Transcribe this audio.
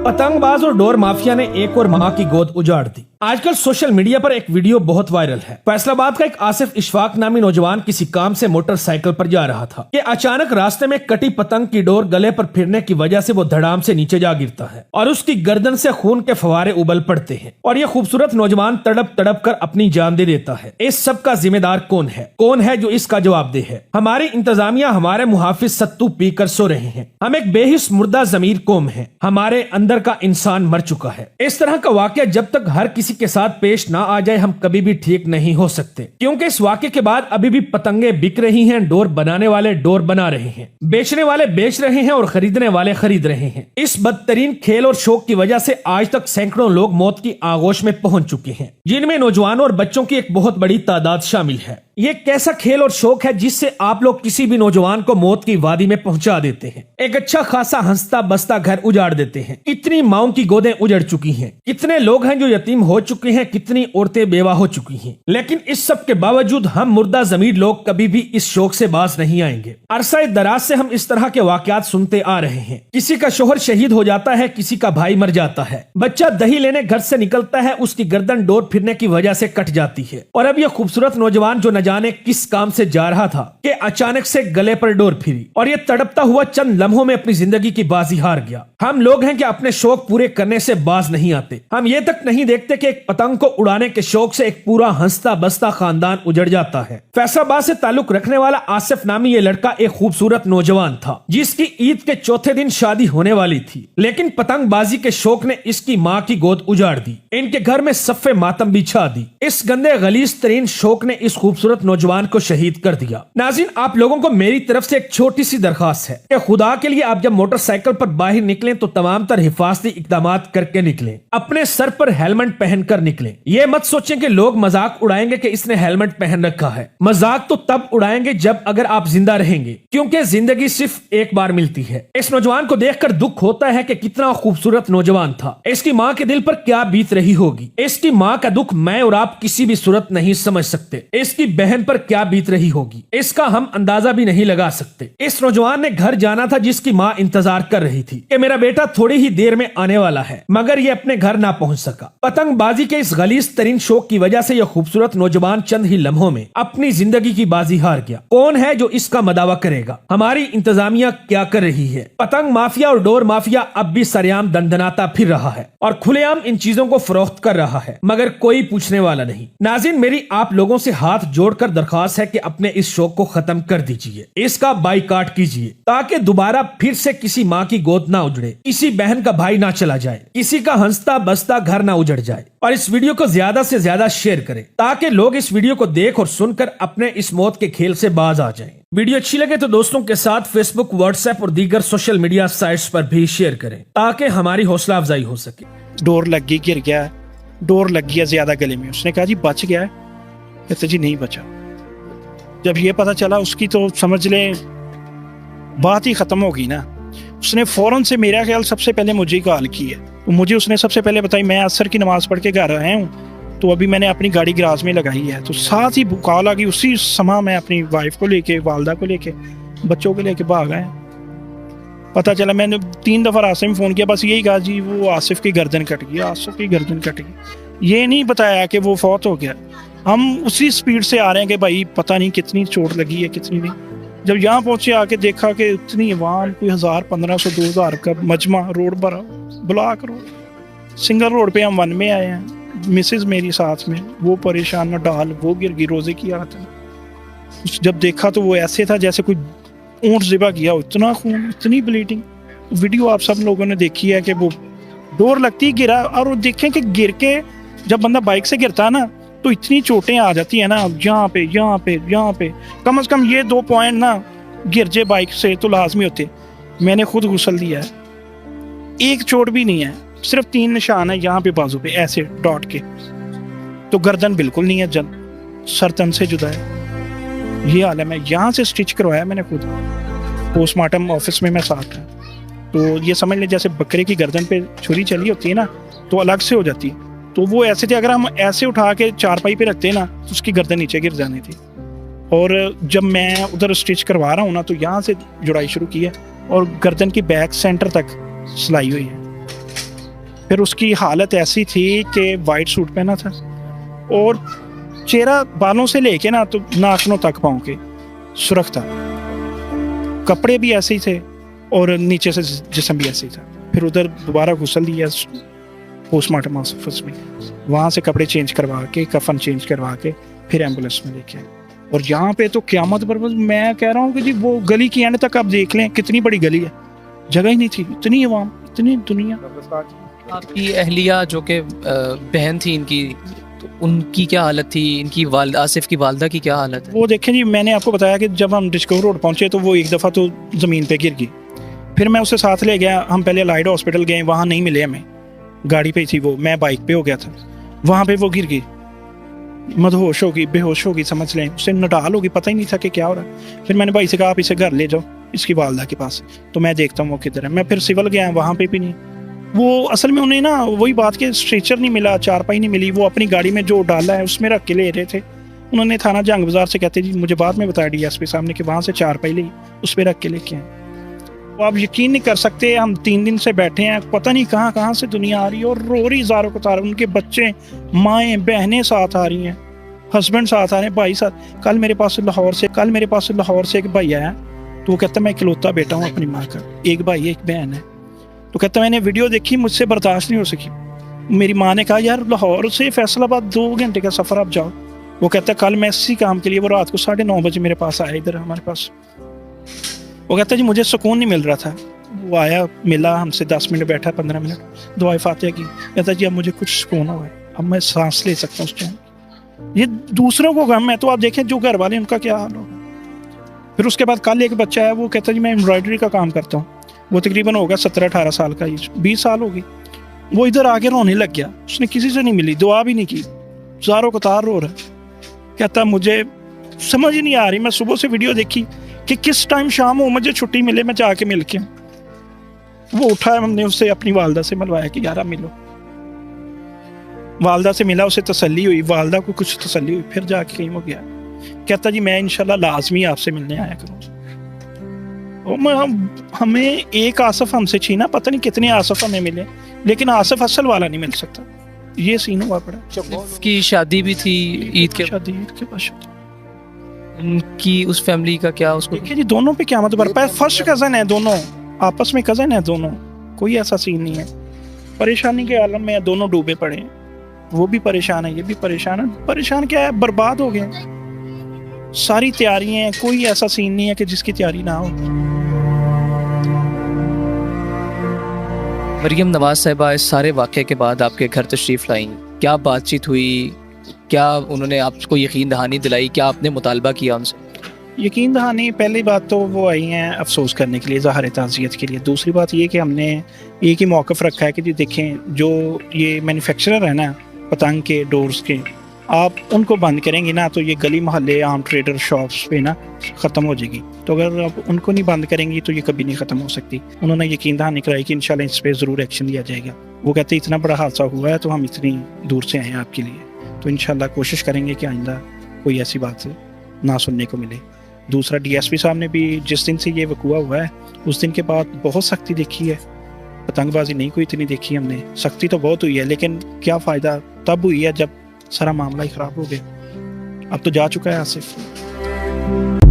पतंगबाज और door mafia ने एक और मां की गोद उजाड़ दी। आजकल सोशल मीडिया पर एक वीडियो बहुत वायरल है। फैसलाबाद का एक आसिफ इशफाक नामी नौजवान किसी काम से मोटरसाइकिल पर जा रहा था कि अचानक रास्ते में कटी पतंग की डोर गले पर फिरने की वजह से वो धड़ाम से नीचे जा गिरता है और उसकी गर्दन से खून के फवारे उबल पड़ते हैं और ये खूबसूरत नौजवान तड़प तड़प कर अपनी जान दे देता है। इस सब का जिम्मेदार कौन है? कौन है जो इसका जवाबदेह है? हमारी इंतजामिया हमारे मुहाफिज सत्तू पीकर सो रहे हैं। हम एक बेहिस मुर्दा जमीर कौम है। हमारे अंदर का इंसान मर चुका है। इस तरह का वाकया जब तक हर किसी के साथ पेश ना आ जाए हम कभी भी ठीक नहीं हो सकते, क्योंकि इस वाकये के बाद अभी भी पतंगे बिक रही हैं, डोर बनाने वाले डोर बना रहे हैं, बेचने वाले बेच रहे हैं और खरीदने वाले खरीद रहे हैं। इस बदतरीन खेल और शौक की वजह से आज तक सैकड़ों लोग मौत की आगोश में पहुंच चुके हैं, जिनमें नौजवानों और बच्चों की एक बहुत बड़ी तादाद शामिल है। ये कैसा खेल और शौक है जिससे आप लोग किसी भी नौजवान को मौत की वादी में पहुंचा देते हैं, एक अच्छा खासा हंसता बसता घर उजाड़ देते हैं। कितनी माओं की गोदें उजड़ चुकी हैं, कितने लोग हैं जो यतीम हो चुके हैं, कितनी औरतें बेवा हो चुकी हैं। लेकिन इस सब के बावजूद हम मुर्दा जमीर लोग कभी भी इस शौक से बाज नहीं आएंगे। अरसा दराज से हम इस तरह के वाकयात सुनते आ रहे हैं। किसी का शोहर शहीद हो जाता है, किसी का भाई मर जाता है, बच्चा दही लेने घर से निकलता है, उसकी गर्दन डोर फिरने की वजह से कट जाती है। और अब यह खूबसूरत नौजवान जो न जाने किस काम से जा रहा था कि अचानक से गले पर डोर फिरी और ये तड़पता हुआ चंद लम्हों में अपनी जिंदगी की बाजी हार गया। हम लोग हैं कि अपने शौक पूरे करने से बाज नहीं आते। हम ये तक नहीं देखते कि एक पतंग को उड़ाने के शौक से एक पूरा हंसता बसता खानदान उजड़ जाता है। फैसलाबाद से ताल्लुक रखने वाला आसिफ नामी ये लड़का एक खूबसूरत नौजवान था जिसकी ईद के चौथे दिन शादी होने वाली थी, लेकिन पतंगबाजी के शौक ने इसकी माँ की गोद उजाड़ दी, इनके घर में सफ़े मातम बिछा दी। इस गंदे गलीज तरीन शौक ने इस खूबसूरत नौजवान को शहीद कर दिया। नाज़रीन, आप लोगों को मेरी तरफ से एक छोटी सी दरखास्त है कि खुदा के लिए आप जब मोटरसाइकिल पर बाहर निकलें तो तमाम तर हिफाजती इकदामात करके निकलें। अपने सर पर हेलमेट पहनकर निकलें। ये मत सोचें कि लोग मजाक उड़ाएंगे कि इसने हेलमेट पहन रखा है। मजाक तो तब उड़ाएंगे जब अगर आप जिंदा रहेंगे, क्योंकि जिंदगी सिर्फ एक बार मिलती है। इस नौजवान को देखकर दुख होता है कि कितना खूबसूरत नौजवान था। इसकी माँ के दिल पर क्या बीत रही होगी। इसकी माँ का दुख मैं और आप किसी भी सूरत नहीं समझ सकते। इसकी बहन पर क्या बीत रही होगी, इसका हम अंदाजा भी नहीं लगा सकते। इस नौजवान ने घर जाना था जिसकी माँ इंतजार कर रही थी कि मेरा बेटा थोड़ी ही देर में आने वाला है, मगर ये अपने घर ना पहुंच सका। पतंगबाजी के इस गलीज तरीन शौक की वजह से यह खूबसूरत नौजवान चंद ही लम्हों में अपनी जिंदगी की बाजी हार गया। कौन है जो इसका मदावा करेगा? हमारी इंतजामिया क्या कर रही है? पतंग माफिया और डोर माफिया अब भी सरेआम दंदनाता फिर रहा है और खुलेआम इन चीजों को फरोख्त कर रहा है, मगर कोई पूछने वाला नहीं। नाज़रीन, मेरी आप लोगों से हाथ जोड़कर दरख्वास्त है कि अपने इस शौक को खत्म कर दीजिए, इसका बाइकाट कीजिए, ताकि दोबारा फिर से किसी माँ की गोद ना उजड़े, किसी बहन का भाई ना चला जाए, किसी का हंसता बसता घर ना उजड़ जाए। और इस वीडियो को ज्यादा से ज्यादा शेयर करें ताकि लोग इस वीडियो को देख और सुनकर अपने इस मौत के खेल से बाज आ जाएं। वीडियो अच्छी लगे तो दोस्तों के साथ फेसबुक, व्हाट्सएप और दीगर सोशल मीडिया साइट्स पर भी शेयर करें ताकि हमारी हौसला अफजाई हो सके। डोर लग गई, गिर गया, डोर लग गया ज्यादा गले में। उसने कहा जी बच गया है, कहते जी नहीं बचा। जब ये पता चला उसकी तो समझ लें बात ही खत्म हो गई ना। उसने फौरन से मेरा ख्याल सबसे पहले मुझे ही कॉल की है। तो मुझे उसने सबसे पहले बताई, मैं असर की नमाज पढ़ के घर आया हूँ, तो अभी मैंने अपनी गाड़ी गराज में लगाई है। तो साथ ही कॉल आ गई, उसी समय मैं अपनी वाइफ को लेके, वालदा को लेके, बच्चों को लेके भाग आया। पता चला, मैंने 3 दफ़ा रास्ते में फ़ोन किया, बस यही कहा जी वो आसिफ की गर्दन कट गई, आसिफ की गर्दन कट गई। ये नहीं बताया कि वो फौत हो गया। हम उसी स्पीड से आ रहे हैं कि भाई पता नहीं कितनी चोट लगी है कितनी नहीं। जब यहाँ पहुँचे आके देखा कि इतनी अवाम, कोई 1000, 1500, 2000 का मजमा रोड पर, ब्लॉक रोड, सिंगल रोड पे हम वन में आए हैं। मिसेज मेरी साथ में, वो परेशान न डाल, वो गिर गई रोज़े की हालत में। जब देखा तो वो ऐसे था जैसे कोई ऊँट ज़िबा किया हो, इतना खून, इतनी ब्लीडिंग। वीडियो आप सब लोगों ने देखी है कि वो डोर लगती गिरा। और देखें कि गिर के जब बंदा बाइक से गिरता है ना تو اتنی چوٹیں آ جاتی ہیں نا یہاں پہ یہاں پہ یہاں پہ، کم از کم یہ 2 پوائنٹ نا گر جائے بائک سے تو لازمی ہوتے. میں نے خود غسل دیا ہے, ایک چوٹ بھی نہیں ہے, صرف 3 نشان ہے یہاں پہ بازو پہ ایسے ڈاٹ کے. تو گردن بالکل نہیں ہے, سر تن سے جدا ہے. یہ حال ہے. میں یہاں سے اسٹچ کروایا میں نے خود, پوسٹ مارٹم آفس میں ساتھ تھا. تو یہ سمجھ لیں جیسے بکرے کی گردن پہ چھری چلی ہوتی ہے نا تو الگ سے ہو جاتی, تو وہ ایسے تھے. اگر ہم ایسے اٹھا کے چارپائی پہ رکھتے نا تو اس کی گردن نیچے گر جانی تھی. اور جب میں ادھر اسٹچ کروا رہا ہوں نا تو یہاں سے جڑائی شروع کی ہے اور گردن کی بیک سینٹر تک سلائی ہوئی ہے. پھر اس کی حالت ایسی تھی کہ وائٹ سوٹ پہنا تھا اور چہرہ بالوں سے لے کے نا تو ناخنوں تک پاؤں کے سرخ تھا, کپڑے بھی ایسے ہی تھے اور نیچے سے جسم بھی ایسے ہی تھا. پھر ادھر دوبارہ غسل دیا پوسٹ مارٹم آفس میں, وہاں سے کپڑے چینج کروا کے کفن چینج کروا کے پھر ایمبولینس میں لے کے. اور یہاں پہ تو قیامت برباد. میں کہہ رہا ہوں کہ جی وہ گلی کی اینڈ تک آپ دیکھ لیں کتنی بڑی گلی ہے, جگہ ہی نہیں تھی, اتنی عوام اتنی دنیا. آپ کی اہلیہ جو کہ بہن تھی ان کی, تو ان کی کیا حالت تھی؟ ان کی آصف کی والدہ کی کیا حالت ہے؟ وہ دیکھیں جی, میں نے آپ کو بتایا کہ جب ہم ڈسکور روڈ پہنچے تو وہ ایک دفعہ تو زمین پہ گر گئی. پھر میں اسے ساتھ لے گیا, ہم پہلے لائڈ ہاسپٹل گئے, وہاں نہیں ملے ہمیں, گاڑی پہ تھی وہ, میں بائک پہ ہو گیا تھا. وہاں پہ وہ گر گئی, مدہوش ہوگی, بے ہوش ہوگی, سمجھ لیں اسے نڈال ہوگی, پتہ ہی نہیں تھا کہ کیا ہو رہا ہے. پھر میں نے بھائی سے کہا آپ اسے گھر لے جاؤ اس کی والدہ کے پاس, تو میں دیکھتا ہوں وہ کدھر ہے. میں پھر سول گیا, وہاں پہ بھی نہیں. وہ اصل میں انہیں نا وہی بات کہ اسٹریچر نہیں ملا, چارپائی نہیں ملی, وہ اپنی گاڑی میں جو ڈالا ہے اس میں رکھ کے لے رہے تھے. انہوں نے تھانہ جنگ بازار سے کہتے جی مجھے بعد میں بتایا ڈی ایس پی صاحب نے کہ وہاں سے چارپائی لی, اس پہ رکھ کے لے کے آئے. وہ آپ یقین نہیں کر سکتے, ہم 3 دن سے بیٹھے ہیں, پتہ نہیں کہاں کہاں سے دنیا آ رہی ہے اور رو رہی زاروں کو تار. ان کے بچے, مائیں, بہنیں ساتھ آ رہی ہیں, ہسبینڈ ساتھ آ رہے ہیں, بھائی ساتھ. کل میرے پاس لاہور سے ایک بھائی آیا, تو وہ کہتا ہے میں اکلوتا بیٹا ہوں اپنی ماں کا, ایک بھائی ایک بہن ہے. تو کہتا میں نے ویڈیو دیکھی, مجھ سے برداشت نہیں ہو سکی. میری ماں نے کہا یار لاہور سے فیصل آباد 2 گھنٹے کا سفر آپ جاؤ. وہ کہتا ہے کل میں اسی کام کے لیے وہ رات کو 9:30 بجے میرے پاس آیا ادھر ہمارے پاس. وہ کہتا ہے جی مجھے سکون نہیں مل رہا تھا. وہ آیا, ملا ہم سے 10 منٹ بیٹھا, 15 منٹ دعائے فاتحہ کی. کہتا جی اب مجھے کچھ سکون ہوا ہے, اب میں سانس لے سکتا ہوں اس ٹائم. یہ دوسروں کو غم ہے تو آپ دیکھیں جو گھر والے ان کا کیا حال ہوگا. پھر اس کے بعد کل ایک بچہ ہے, وہ کہتا ہے جی میں امبرائڈری کا کام کرتا ہوں. وہ تقریباً ہوگا 17-18 سال کا, 20 سال ہوگی. وہ ادھر آگے رونے لگ گیا, اس نے کسی سے نہیں ملی, دعا بھی نہیں کی, زاروں کو تار رو رہا. کہتا مجھے سمجھ ہی نہیں آ رہی, میں صبح سے ویڈیو دیکھی کہ کس ٹائم شام ہو مجھے چھٹی ملے, میں جا کے مل کے. وہ اٹھا, ہم نے اسے اپنی والدہ سے ملوایا کہ یار ملو. والدہ سے ملا, اسے تسلی ہوئی, والدہ کو کچھ تسلی ہوئی, پھر جا کے کہیں ہو گیا. کہتا جی میں انشاءاللہ لازمی آپ سے ملنے آیا کروں. ہمیں ایک آصف ہم سے چھینا, پتہ نہیں کتنے آصف ہمیں ملے, لیکن آصف اصل والا نہیں مل سکتا. یہ سین ہوا پڑا. اس کی شادی بھی تھی عید کے شادی, عید کے بعد شادی. ان کی اس فیملی کا کیا, اس کو دیکھیے جی دونوں پہ قیامت برپا ہے. فرسٹ کزن ہے دونوں, آپس میں کزن ہے دونوں, کوئی ایسا سین نہیں ہے. پریشانی کے عالم میں دونوں ڈوبے پڑے ہیں. وہ بھی پریشان ہے, یہ بھی پریشان ہے. پریشان کیا ہے, برباد ہو گئے. ساری تیاریاں ہیں, کوئی ایسا سین نہیں ہے کہ جس کی تیاری نہ ہو. مریم نواز صاحبہ اس سارے واقعے کے بعد آپ کے گھر تشریف لائیں, کیا بات چیت ہوئی, کیا انہوں نے آپ کو یقین دہانی دلائی, کیا آپ نے مطالبہ کیا ان سے؟ یقین دہانی, پہلی بات تو وہ آئی ہیں افسوس کرنے کے لیے, ظاہر تعزیت کے لیے. دوسری بات یہ کہ ہم نے ایک ہی موقف رکھا ہے کہ جی دیکھیں جو یہ مینوفیکچرر ہے نا پتنگ کے ڈورز کے, آپ ان کو بند کریں گے نا تو یہ گلی محلے عام ٹریڈر شاپس پہ نا ختم ہو جائے گی. تو اگر آپ ان کو نہیں بند کریں گی تو یہ کبھی نہیں ختم ہو سکتی. انہوں نے یقین دہانی کرائی کہ انشاءاللہ اس پہ ضرور ایکشن لیا جائے گا. وہ کہتے اتنا بڑا حادثہ ہوا ہے تو ہم اتنی دور سے آئے ہیں آپ کے لیے, تو انشاءاللہ کوشش کریں گے کہ آئندہ کوئی ایسی بات نہ سننے کو ملے. دوسرا ڈی ایس پی صاحب نے بھی جس دن سے یہ وقوع ہوا ہے اس دن کے بعد بہت سختی دیکھی ہے. پتنگ بازی نہیں کوئی اتنی دیکھی ہم نے, سختی تو بہت ہوئی ہے, لیکن کیا فائدہ تب ہوئی ہے جب سارا معاملہ ہی خراب ہو گیا. اب تو جا چکا ہے آصف.